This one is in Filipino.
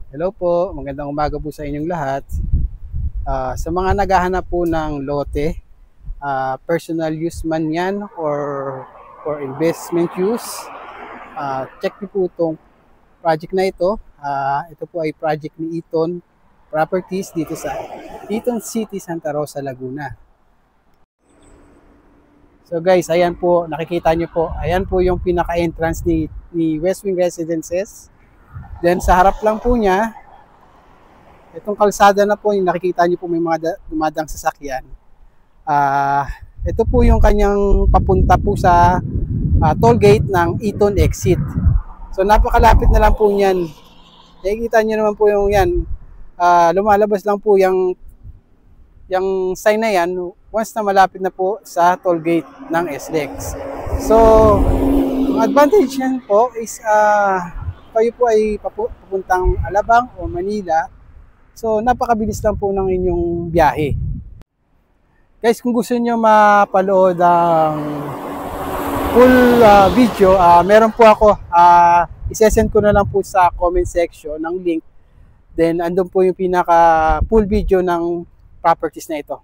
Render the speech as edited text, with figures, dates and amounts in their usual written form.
Hello po, magandang umaga po sa inyong lahat. Sa mga naghahanap po ng lote, personal use man yan or for investment use, check niyo po itong project na ito. Ito po ay project ni Eton Properties dito sa Eton City, Santa Rosa, Laguna. So guys, ayan po, nakikita niyo po, ayan po yung pinaka-entrance ni West Wing Residences. Then sa harap lang po niya, itong kalsada na po, yung nakikita niyo po may mga dumadang sasakyan. Ito po yung kanyang papunta po sa toll gate ng Eton exit. So napakalapit na lang po niyan. Nakikita niyo naman po yung yan. Lumalabas lang po yung sign na yan once na malapit na po sa toll gate ng SLEX. So, ang advantage yan po is kayo po ay papuntang Alabang o Manila. So, napakabilis lang po ng inyong biyahe. Guys, kung gusto niyo mapanood ang full video, meron po ako. Isesend ko na lang po sa comment section ng link. Then, andun po yung pinaka full video ng properties na ito.